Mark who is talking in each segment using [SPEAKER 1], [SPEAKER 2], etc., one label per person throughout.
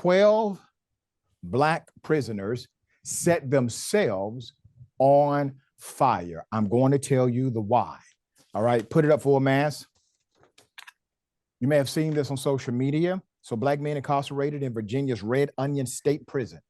[SPEAKER 1] 12 Black prisoners set themselves on fire. I'm going to tell you the why. All right, put it up for a mass. You may have seen this on social media. So Black men incarcerated in Virginia's Red Onion State Prison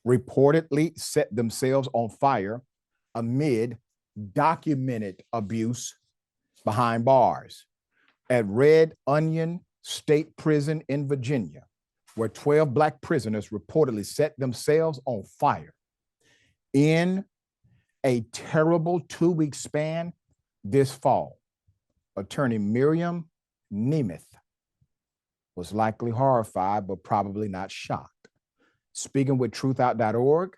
[SPEAKER 1] reportedly set themselves on fire amid documented abuse behind bars. At Red Onion State Prison in Virginia, where 12 Black prisoners reportedly set themselves on fire in a terrible 2-week span this fall. Attorney Miriam Nemeth was likely horrified, but probably not shocked. Speaking with truthout.org,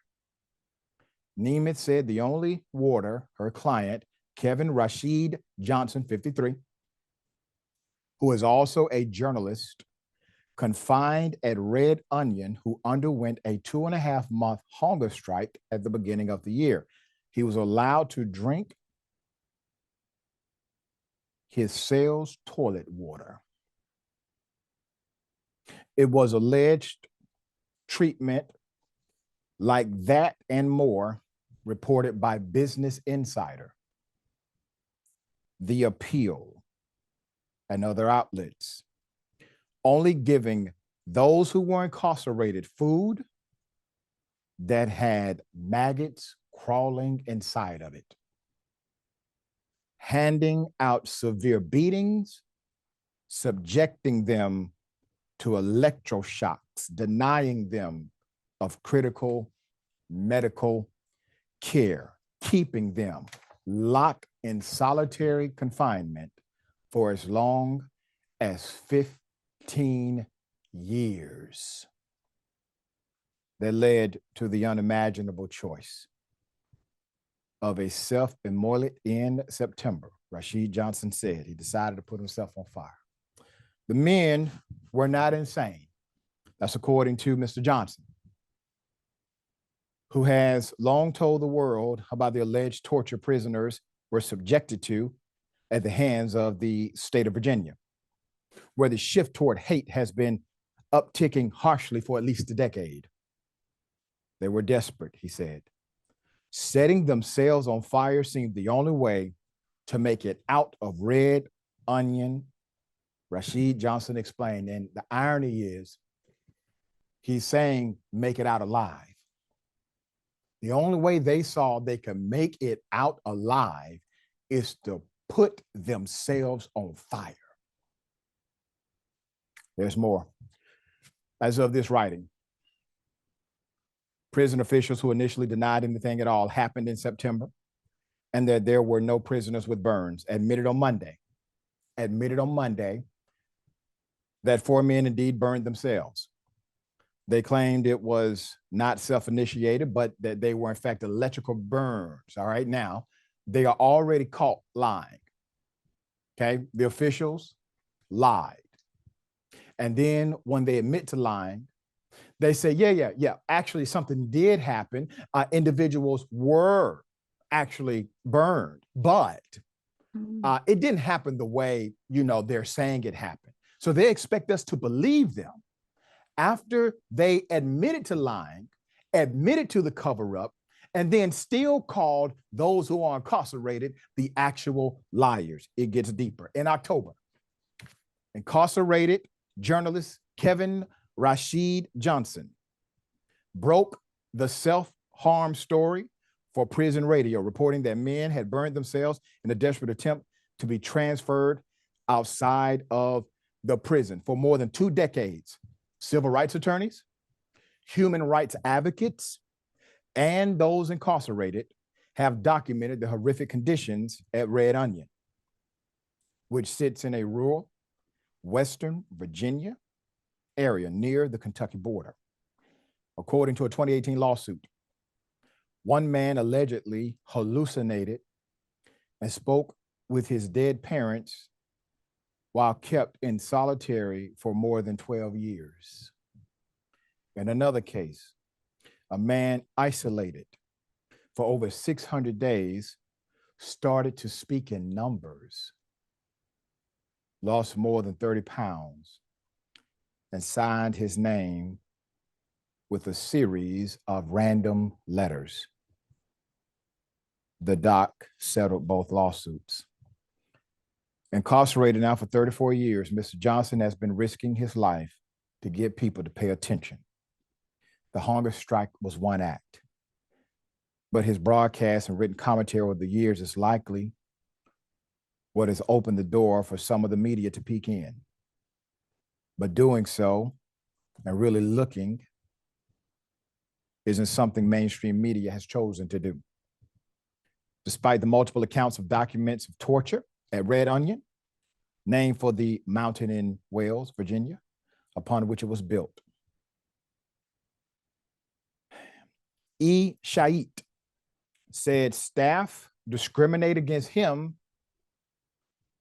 [SPEAKER 1] Nemeth said the only warder, her client, Kevin Rashid Johnson, 53, who is also a journalist, confined at Red Onion, who underwent a 2.5-month hunger strike at the beginning of the year. He was allowed to drink his cell's toilet water. It was alleged treatment like that and more reported by Business Insider, The Appeal, and other outlets, only giving those who were incarcerated food that had maggots crawling inside of it, handing out severe beatings, subjecting them to electroshocks, denying them of critical medical care, keeping them locked in solitary confinement for as long as 15 years. That led to the unimaginable choice of a self-immolate in September. Rashid Johnson said he decided to put himself on fire. The men were not insane. That's according to Mr. Johnson, who has long told the world about the alleged torture prisoners were subjected to at the hands of the state of Virginia, where the shift toward hate has been upticking harshly for at least a decade. They were desperate, he said. Setting themselves on fire seemed the only way to make it out of Red Onion, Rashid Johnson explained. And the irony is, he's saying make it out alive. The only way they saw they could make it out alive is to put themselves on fire. There's more. As of this writing, prison officials who initially denied anything at all happened in September, and that there were no prisoners with burns, admitted on Monday that 4 men indeed burned themselves. They claimed it was not self-initiated, but that they were in fact electrical burns. All right, now they are already caught lying. Okay, the officials lied. And then when they admit to lying, they say, yeah, actually something did happen. Individuals were actually burned, but it didn't happen the way, they're saying it happened. So they expect us to believe them after they admitted to lying, admitted to the cover-up, and then still called those who are incarcerated the actual liars. It gets deeper. In October, incarcerated journalist Kevin Rashid Johnson broke the self-harm story for Prison Radio, reporting that men had burned themselves in a desperate attempt to be transferred outside of the prison. For more than 2 decades, civil rights attorneys, human rights advocates, and those incarcerated have documented the horrific conditions at Red Onion, which sits in a rural Western Virginia area near the Kentucky border. According to a 2018 lawsuit, one man allegedly hallucinated and spoke with his dead parents while kept in solitary for more than 12 years. In another case, a man isolated for over 600 days started to speak in numbers, lost more than 30 pounds, and signed his name with a series of random letters. The doc settled both lawsuits. Incarcerated now for 34 years, Mr. Johnson has been risking his life to get people to pay attention. The hunger strike was one act, but his broadcast and written commentary over the years is likely what has opened the door for some of the media to peek in. But doing so and really looking isn't something mainstream media has chosen to do. Despite the multiple accounts of documents of torture at Red Onion, named for the mountain in Wales, Virginia, upon which it was built. E. Shait said staff discriminate against him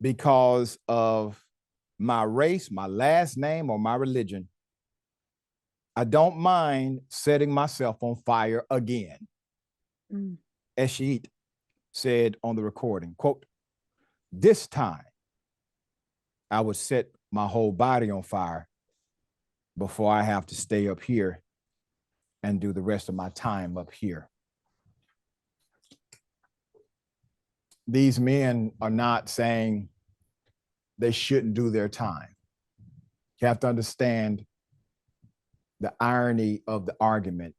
[SPEAKER 1] because of my race, my last name, or my religion. I don't mind setting myself on fire again. Shait said on the recording, quote, "This time I would set my whole body on fire before I have to stay up here and do the rest of my time up here." These men are not saying they shouldn't do their time. You have to understand the irony of the argument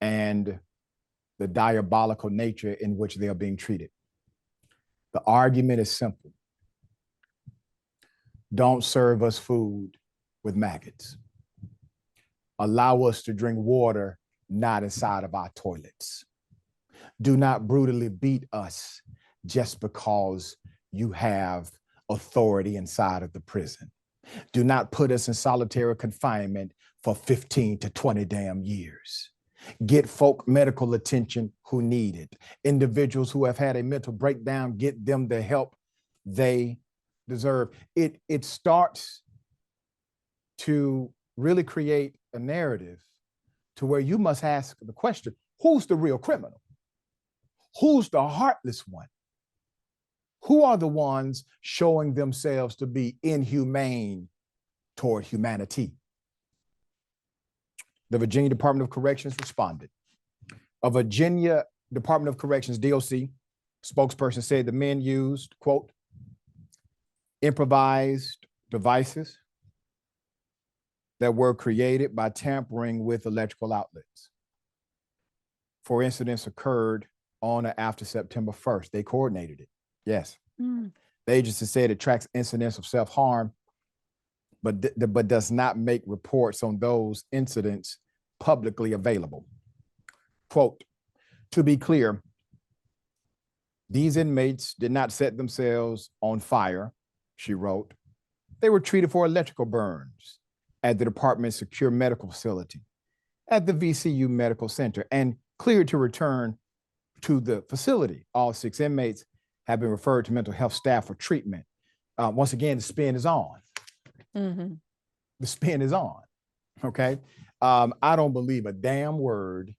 [SPEAKER 1] and the diabolical nature in which they are being treated. The argument is simple. Don't serve us food with maggots. Allow us to drink water not inside of our toilets. Do not brutally beat us just because you have authority inside of the prison. Do not put us in solitary confinement for 15 to 20 damn years. Get folk medical attention who need it. Individuals who have had a mental breakdown, get them the help they deserve. It starts to really create a narrative to where you must ask the question, who's the real criminal? Who's the heartless one? Who are the ones showing themselves to be inhumane toward humanity? The Virginia Department of Corrections responded. A Virginia Department of Corrections, DOC, spokesperson said the men used, quote, improvised devices that were created by tampering with electrical outlets. 4 incidents occurred on or after September 1st. They coordinated it. Yes. The agency said it tracks incidents of self-harm, but does not make reports on those incidents publicly available. Quote, to be clear, these inmates did not set themselves on fire, she wrote. They were treated for electrical burns at the department's secure medical facility at the VCU Medical Center and cleared to return to the facility. All 6 inmates have been referred to mental health staff for treatment. Once again, the spin is on. The spin is on, okay? I don't believe a damn word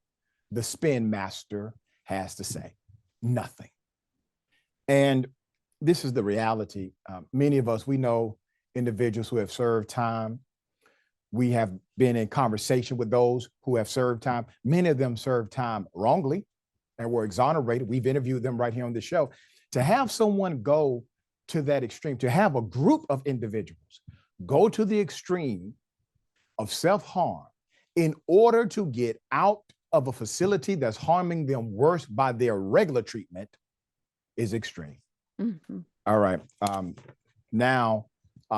[SPEAKER 1] the spin master has to say. Nothing. And this is the reality. Many of us, we know individuals who have served time. We have been in conversation with those who have served time. Many of them served time wrongly and were exonerated. We've interviewed them right here on the show. To have someone go to that extreme, to have a group of individuals go to the extreme of self-harm in order to get out of a facility that's harming them worse by their regular treatment is extreme. All right. Now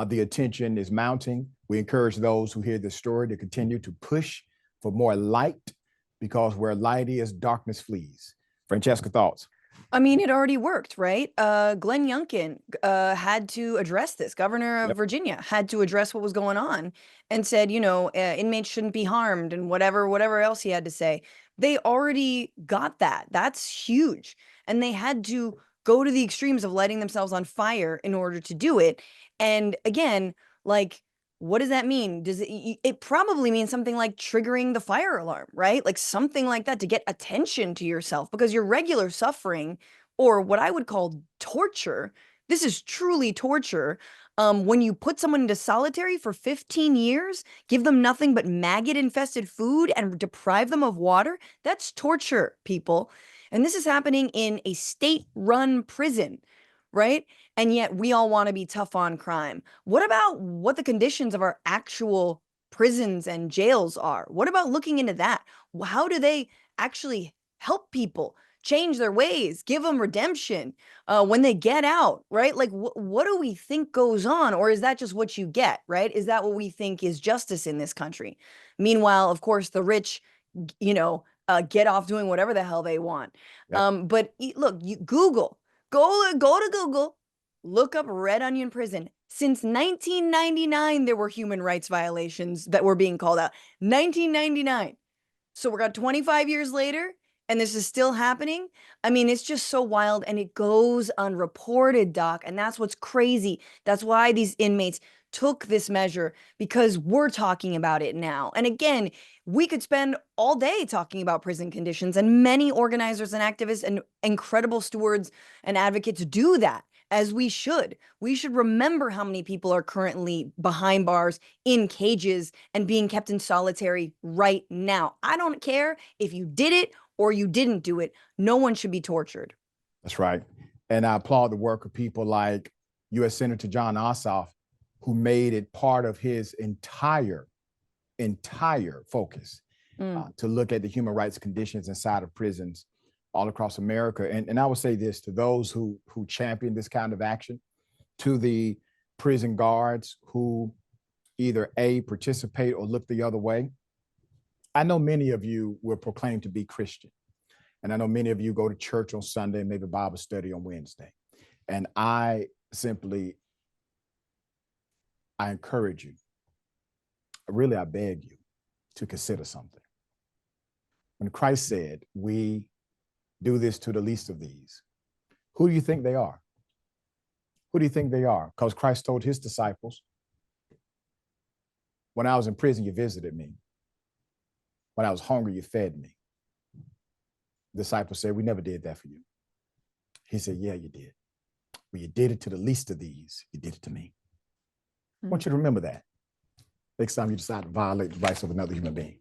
[SPEAKER 1] the attention is mounting. We encourage those who hear this story to continue to push for more light, because where light is, darkness flees. Francesca, thoughts?
[SPEAKER 2] I mean, it already worked, right? Glenn Youngkin had to address this. Governor of Virginia had to address what was going on and said, you know, inmates shouldn't be harmed and whatever else he had to say. They already got that. That's huge. And they had to go to the extremes of lighting themselves on fire in order to do it. And again, like, what does that mean? Does it probably means something like triggering the fire alarm, right? Like something like that to get attention to yourself, because your regular suffering, or what I would call torture, this is truly torture. When you put someone into solitary for 15 years, give them nothing but maggot-infested food and deprive them of water, that's torture, people. And this is happening in a state-run prison, right? And yet we all want to be tough on crime. What about what the conditions of our actual prisons and jails are? What about looking into that? How do they actually help people change their ways, give them redemption when they get out, right? Like, what do we think goes on? Or is that just what you get, right? Is that what we think is justice in this country? Meanwhile, of course, the rich, get off doing whatever the hell they want.
[SPEAKER 1] Yep.
[SPEAKER 2] But look, you go to Google, look up Red Onion Prison. Since 1999, there were human rights violations that were being called out. 1999. So we're got 25 years later, and this is still happening. I mean, it's just so wild, and it goes unreported, Doc. And that's what's crazy. That's why these inmates took this measure, because we're talking about it now. And again, we could spend all day talking about prison conditions, and many organizers and activists and incredible stewards and advocates do that, as we should. We should remember how many people are currently behind bars, in cages, and being kept in solitary right now. I don't care if you did it or you didn't do it. No one should be tortured.
[SPEAKER 1] That's right. And I applaud the work of people like U.S. Senator John Ossoff, who made it part of his entire focus to look at the human rights conditions inside of prisons all across America. And I would say this to those who champion this kind of action, to the prison guards who either participate or look the other way. I know many of you will proclaim to be Christian. And I know many of you go to church on Sunday, maybe Bible study on Wednesday. And I encourage you, really, I beg you to consider something. When Christ said, we do this to the least of these, who do you think they are? Who do you think they are? Because Christ told his disciples, when I was in prison, you visited me. When I was hungry, you fed me. The disciples said, we never did that for you. He said, yeah, you did. When you did it to the least of these, you did it to me. I want you to remember that next time you decide to violate the rights of another human being.